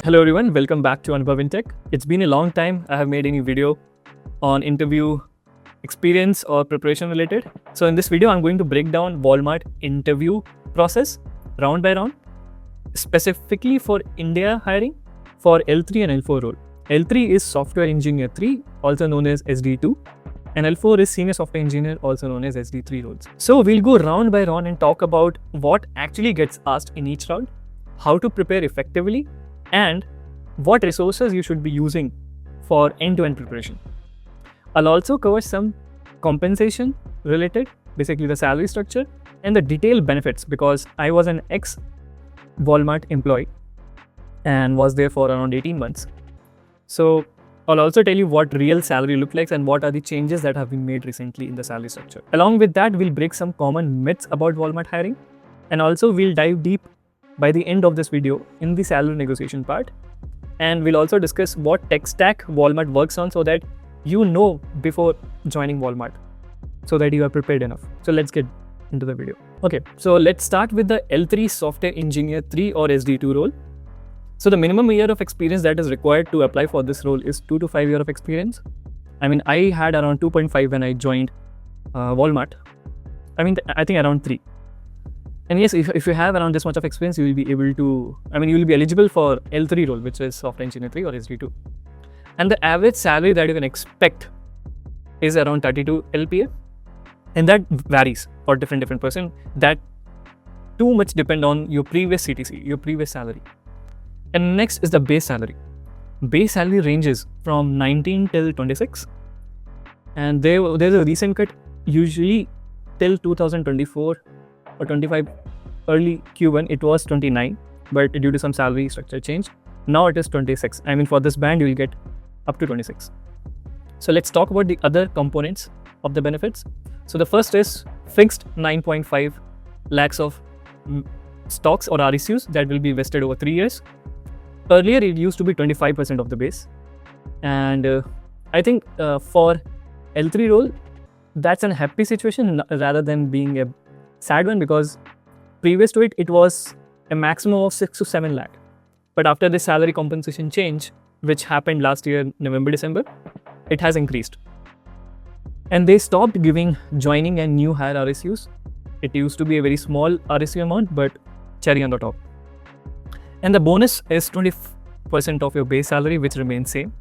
Hello everyone, welcome back to Anubhav in Tech. It's been a long time I have made any video on interview experience or preparation related. So in this video, I'm going to break down Walmart interview process round by round, specifically for India hiring for L3 and L4 role. L3 is Software Engineer 3, also known as SDE2, and L4 is Senior Software Engineer, also known as SDE3 roles. So we'll go round by round and talk about what actually gets asked in each round, how to prepare effectively, and what resources you should be using for end-to-end preparation. I'll also cover some compensation related, basically the salary structure, and the detailed benefits because I was an ex-Walmart employee and was there for around 18 months. So I'll also tell you what real salary looks like and what are the changes that have been made recently in the salary structure. Along with that, we'll break some common myths about Walmart hiring, and also we'll dive deep by the end of this video in the salary negotiation part, and we'll also discuss what tech stack Walmart works on so that you know before joining Walmart, so that you are prepared enough. So let's get into the video. Okay, so let's start with the L3 Software Engineer 3 or SDE2 role. So the minimum year of experience that is required to apply for this role is 2 to 5 years of experience. I mean, I had around 2.5 when I joined Walmart. I think around 3. And yes, if you have around this much of experience, you will be able to, you will be eligible for L3 role, which is Software Engineer 3 or SDE2. And the average salary that you can expect is around 32 LPA. And that varies for different person. That too much depend on your previous CTC, your previous salary. And next is the base salary. Base salary ranges from 19 till 26. And there's a recent cut, usually till 2024 or 25, early Q1 it was 29, but due to some salary structure change, now it is 26. For this band you will get up to 26. So let's talk about the other components of the benefits. So the first is fixed 9.5 lakhs of stocks or RSUs that will be vested over 3 years. Earlier it used to be 25% of the base, and I think for L3 role that's an happy situation rather than being a sad one, because previous to it was a maximum of 6 to 7 lakh. But after the salary compensation change, which happened last year, November, December, it has increased. And they stopped giving joining and new hire RSUs. It used to be a very small RSU amount, but cherry on the top. And the bonus is 20% of your base salary, which remains same.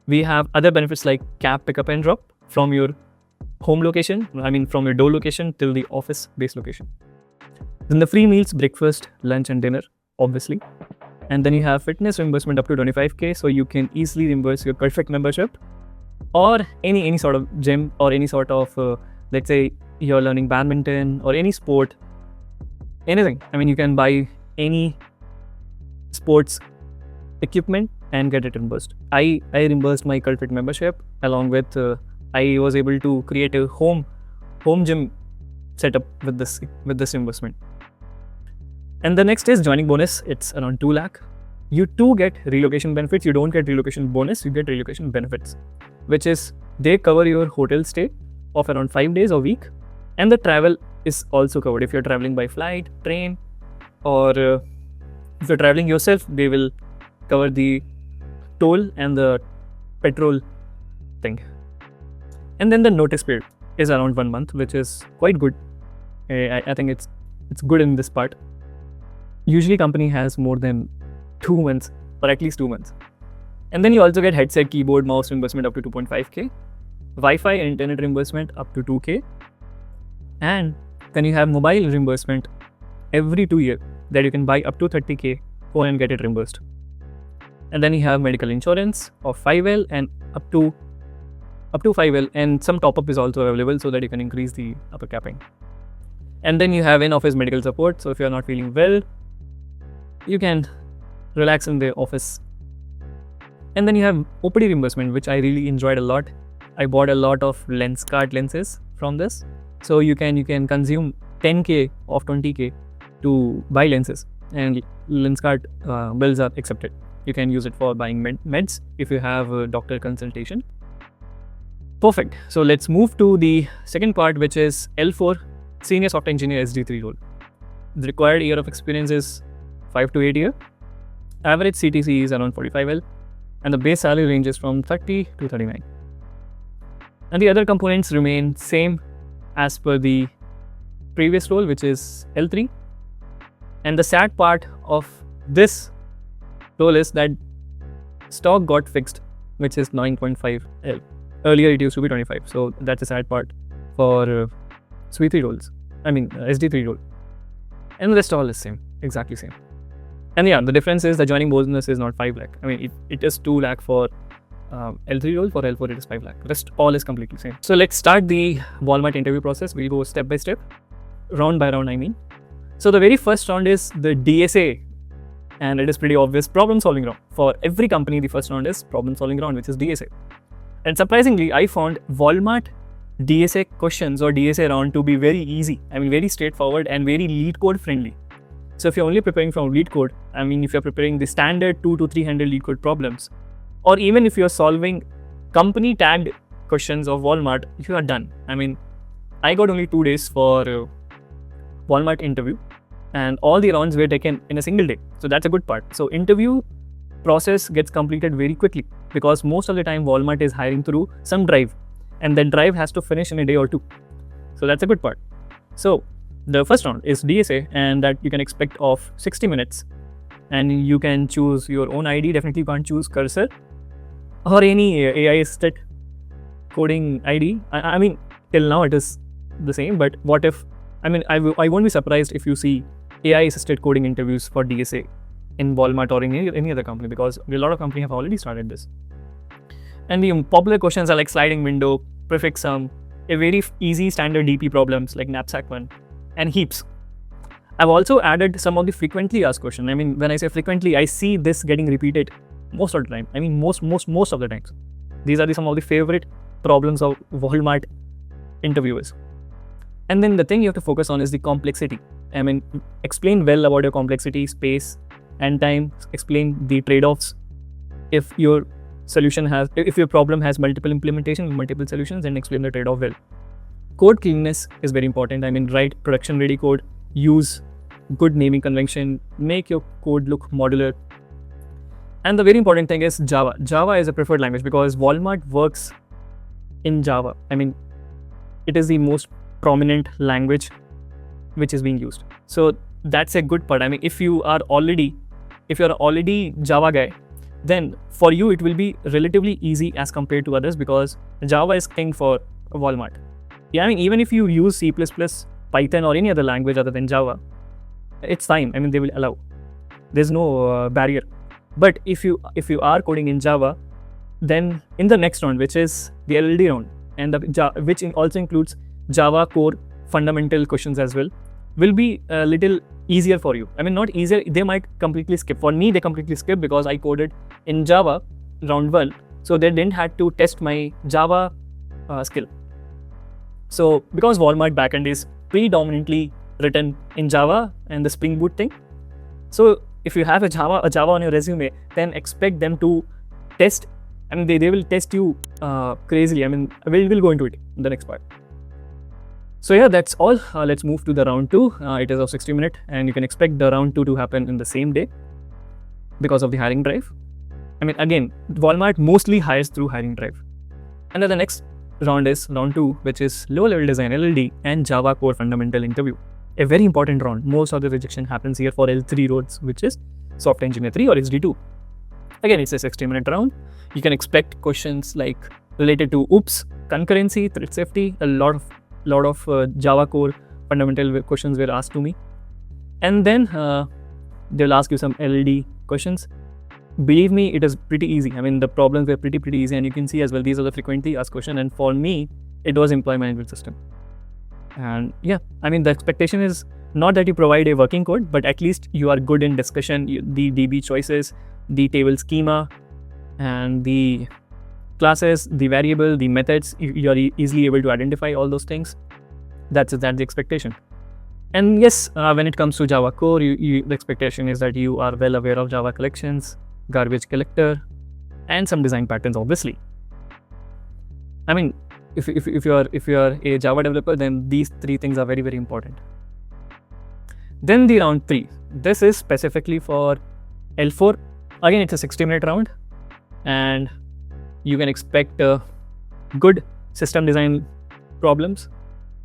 We have other benefits like cab pickup and drop from your home location, from your door location till the office base location. Then the free meals, breakfast, lunch and dinner, obviously. And then you have fitness reimbursement up to 25k, so you can easily reimburse your Perfect membership or any sort of gym or any sort of, let's say you're learning badminton or any sport, anything. You can buy any sports equipment and get it reimbursed. I reimbursed my Perfect membership along with I was able to create a home gym setup with this investment. And the next is joining bonus. It's around 2 lakh. You too get relocation benefits. You don't get relocation bonus, you get relocation benefits, which is they cover your hotel stay of around 5 days a week, and the travel is also covered. If you're traveling by flight, train, or if you're traveling yourself, they will cover the toll and the petrol thing. And then the notice period is around 1 month, which is quite good. I think it's good in this part. Usually company has more than 2 months or at least 2 months. And then you also get headset, keyboard, mouse reimbursement up to 2.5k, Wi-Fi and internet reimbursement up to 2k, and then you have mobile reimbursement every 2 years that you can buy up to 30k phone and get it reimbursed. And then you have medical insurance of 5L and up to 5L, and some top-up is also available so that you can increase the upper capping. And then you have in-office medical support, so if you're not feeling well, you can relax in the office. And then you have OPD reimbursement, which I really enjoyed a lot. I bought a lot of lenses from this, so you can consume 10k of 20k to buy lenses, and lens card bills are accepted. You can use it for buying meds if you have a doctor consultation. Perfect. So let's move to the second part, which is L4 Senior Software Engineer SDE3 role. The required year of experience is 5 to 8 years. Average CTC is around 45L, and the base salary ranges from 30 to 39. And the other components remain same as per the previous role, which is L3. And the sad part of this role is that stock got fixed, which is 9.5L. Earlier it used to be 25. So that's the sad part for SWE3 roles. SD3 role. And the rest all is same, exactly same. And yeah, the difference is the joining bonus is not 5 lakh. It is 2 lakh for L3 role. For L4 it is 5 lakh. Rest all is completely same. So let's start the Walmart interview process. We'll go step by step, round by round. So the very first round is the DSA, and it is pretty obvious problem solving round. For every company, the first round is problem solving round, which is DSA. And surprisingly, I found Walmart DSA questions or DSA round to be very easy. Very straightforward and very lead code friendly. So if you're only preparing from lead code, if you're preparing the standard 200 to 300 lead code problems, or even if you're solving company tagged questions of Walmart, you are done. I got only 2 days for Walmart interview, and all the rounds were taken in a single day. So that's a good part. So interview process gets completed very quickly because most of the time Walmart is hiring through some drive, and that drive has to finish in a day or 2. So that's a good part. So the first round is DSA, and that you can expect of 60 minutes, and you can choose your own ID. Definitely you can't choose cursor or any AI assisted coding ID. Till now it is the same, but what if, I won't be surprised if you see AI assisted coding interviews for DSA in Walmart or in any other company, because a lot of companies have already started this. And the popular questions are like sliding window, prefix sum, a very easy standard DP problems like knapsack one, and heaps. I've also added some of the frequently asked questions. When I say frequently, I see this getting repeated most of the time. Most of the times. These are some of the favorite problems of Walmart interviewers. And then the thing you have to focus on is the complexity. Explain well about your complexity, space and time. Explain the trade-offs. If your problem has multiple implementations, multiple solutions, then explain the trade-off well. Code cleanness is very important. Write production ready code, use good naming convention, make your code look modular. And the very important thing is Java. Java is a preferred language because Walmart works in Java. It is the most prominent language which is being used. So that's a good part. If you're already Java guy, then for you it will be relatively easy as compared to others because Java is king for Walmart. Yeah, even if you use C++, Python or any other language other than Java, it's fine. They will allow. There's no barrier. But if you are coding in Java, then in the next round, which is the LLD round, and which also includes Java core fundamental questions as well, will be a little easier for you. Not easier, they might completely skip. For me, they completely skip because I coded in Java round 1, so they didn't have to test my Java skill. So because Walmart backend is predominantly written in Java and the Spring Boot thing, so if you have a Java on your resume, then expect them to test. They will test you crazily. We'll go into it in the next part. So yeah, that's all. Let's move to the round 2. It is of 60 minutes, and you can expect the round 2 to happen in the same day because of the hiring drive. Again, Walmart mostly hires through hiring drive. And then the next round is round 2, which is low level design, LLD, and Java core fundamental interview. A very important round. Most of the rejection happens here for L3 roles, which is software engineer 3 or SD2. Again, it's a 60-minute round. You can expect questions like related to OOPS, concurrency, thread safety. A lot of Java core fundamental questions were asked to me. And then they'll ask you some LLD questions. Believe me, it is pretty easy. The problems were pretty easy, and you can see as well, these are the frequently asked questions. And for me, it was employee management system. And yeah, the expectation is not that you provide a working code, but at least you are good in discussion, the DB choices, the table schema, and the classes, the variable, the methods. You are easily able to identify all those things. That's the expectation. And yes, when it comes to Java core, the expectation is that you are well aware of Java collections, garbage collector, and some design patterns, obviously. If you are a Java developer, then these 3 things are very important. Then the round 3. This is specifically for L4 Again, it's a 60-minute round, and you can expect good system design problems.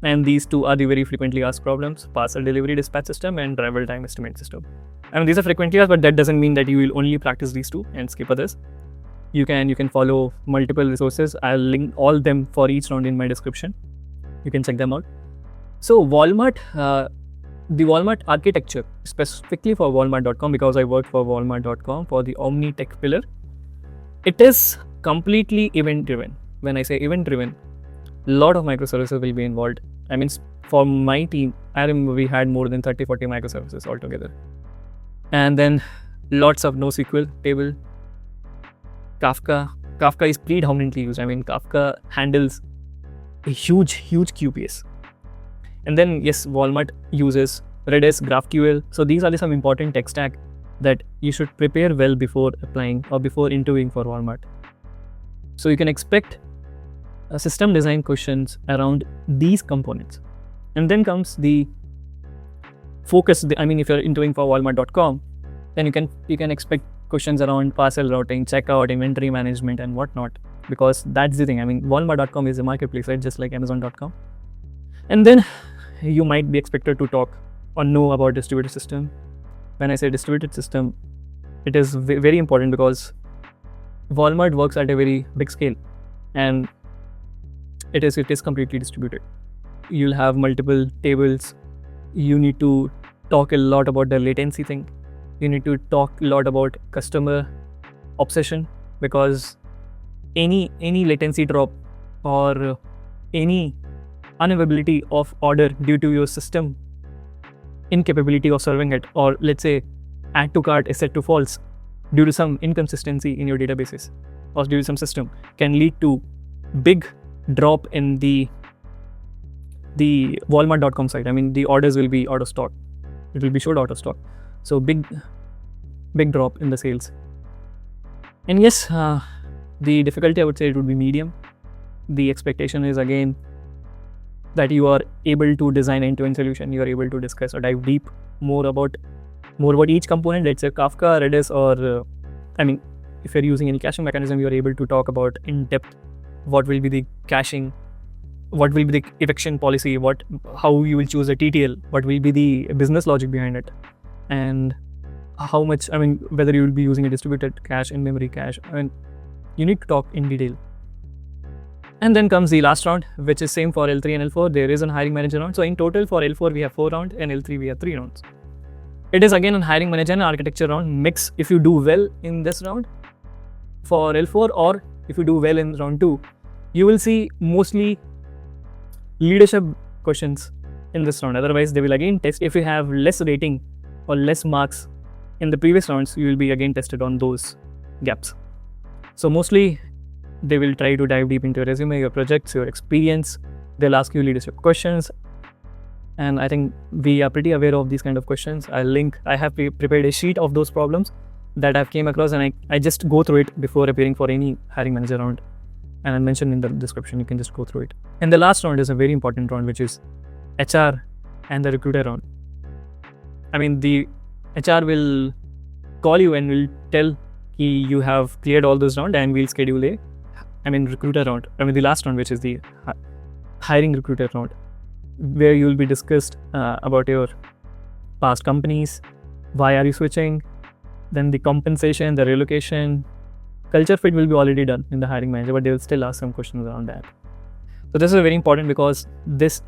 And these two are the very frequently asked problems: parcel delivery dispatch system and driver time estimate system. I mean, these are frequently asked, but that doesn't mean that you will only practice these two and skip others. You can follow multiple resources. I'll link all them for each round in my description. You can check them out. So Walmart, the Walmart architecture, specifically for Walmart.com, because I worked for Walmart.com for the Omni Tech pillar, it is completely event-driven. When I say event-driven, a lot of microservices will be involved. I mean, for my team, I remember we had more than 30-40 microservices altogether. And then lots of NoSQL table. Kafka is predominantly used. I mean, Kafka handles a huge QPS. And then, yes, Walmart uses Redis, GraphQL. So these are some important tech stack that you should prepare well before applying or before interviewing for Walmart. So you can expect system design questions around these components. And then comes the focus. I mean, if you're interviewing for Walmart.com, then you can expect questions around parcel routing, checkout, inventory management, and whatnot. Because that's the thing. I mean, Walmart.com is a marketplace, right? Just like Amazon.com. And then you might be expected to talk or know about distributed system. When I say distributed system, it is very important because Walmart works at a very big scale, and it is completely distributed. You'll have multiple tables. You need to talk a lot about the latency thing. You need to talk a lot about customer obsession, because any latency drop or any unavailability of order due to your system incapability of serving it, or let's say add to cart is set to false due to some inconsistency in your databases or due to some system, can lead to big drop in the Walmart.com site. I mean, the orders will be out of stock. It will be showed out of stock. So big drop in the sales. And yes, the difficulty, I would say it would be medium. The expectation is again that you are able to design end-to-end solution. You are able to discuss or dive deep more about each component. Let's say Kafka, Redis, or I mean, if you're using any caching mechanism, you are able to talk about in depth what will be the caching, what will be the eviction policy, how you will choose a TTL, what will be the business logic behind it, and how much, I mean, whether you will be using a distributed cache, in-memory cache. I mean, you need to talk in detail. And then comes the last round, which is same for L3 and L4. There is a hiring manager round. So in total for L4 we have 4 rounds and L3 we have 3 rounds. It is again a hiring manager and architecture round mix. If you do well in this round for L4, or if you do well in round 2, you will see mostly leadership questions in this round. Otherwise they will again test. If you have less rating or less marks in the previous rounds, you will be again tested on those gaps. So mostly they will try to dive deep into your resume, your projects, your experience. They'll ask you leadership questions. And I think we are pretty aware of these kind of questions. I have prepared a sheet of those problems that I've came across, and I just go through it before appearing for any hiring manager round. And I mentioned in the description, you can just go through it. And the last round is a very important round, which is HR and the recruiter round. I mean, the HR will call you and will tell you have cleared all those rounds, and we'll schedule recruiter round. I mean, the last round, which is the hiring recruiter round, where you will be discussed about your past companies, why are you switching, then the compensation, the relocation, culture fit will be already done in the hiring manager, but they will still ask some questions around that. So this is very important because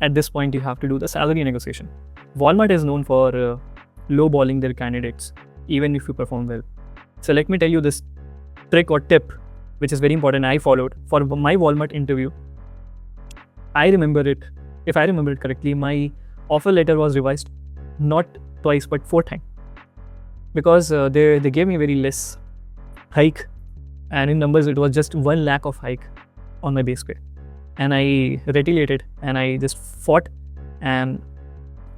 at this point you have to do the salary negotiation. Walmart is known for lowballing their candidates, even if you perform well. So let me tell you this trick or tip, which is very important. I followed for my Walmart interview. I remember it. If I remember it correctly, my offer letter was revised not twice but 4 times, because they gave me very less hike, and in numbers it was just 1 lakh of hike on my base pay, and I retaliated and I just fought. And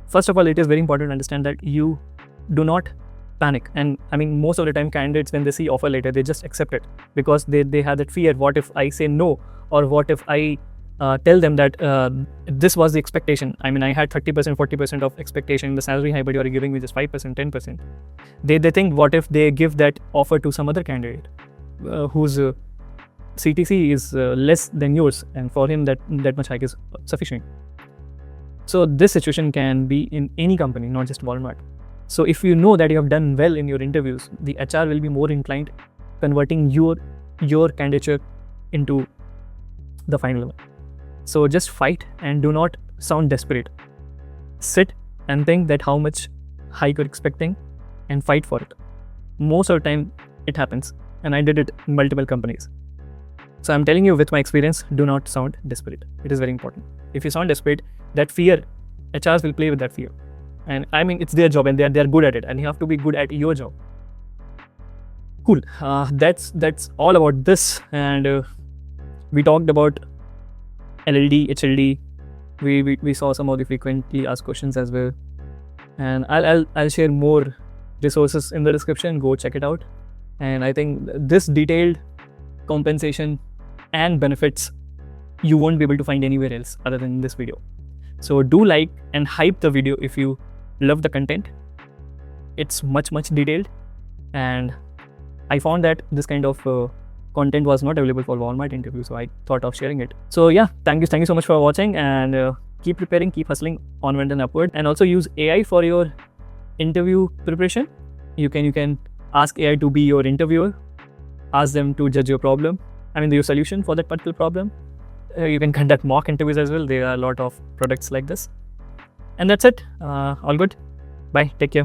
first of all, it is very important to understand that you do not panic. And I mean, most of the time candidates, when they see offer letter, they just accept it because they have that fear. What if I say no, or what if I tell them that this was the expectation. I mean, I had 30%, 40% of expectation in the salary high, but you are giving me just 5%, 10%. They think, what if they give that offer to some other candidate whose CTC is less than yours, and for him that much hike is sufficient. So this situation can be in any company, not just Walmart. So if you know that you have done well in your interviews, the HR will be more inclined converting your candidature into the final one. So just fight and do not sound desperate. Sit and think that how much hike you're expecting and fight for it. Most of the time it happens, and I did it in multiple companies. So I'm telling you with my experience, do not sound desperate. It is very important. If you sound desperate, that fear, HRs will play with that fear. And I mean, it's their job and they're good at it, and you have to be good at your job. Cool. That's all about this. And we talked about LLD, HLD. We saw some of the frequently asked questions as well. And I'll share more resources in the description. Go check it out. And I think this detailed compensation and benefits you won't be able to find anywhere else other than this video. So do like and hype the video if you love the content. It's much detailed, and I found that this kind of content was not available for Walmart interview, so I thought of sharing it. So yeah, thank you so much for watching, and keep preparing, keep hustling, onward and upward. And also use AI for your interview preparation. You can ask AI to be your interviewer. Ask them to judge your problem, your solution for that particular problem. You can conduct mock interviews as well. There are a lot of products like this. And that's it. All good. Bye. Take care.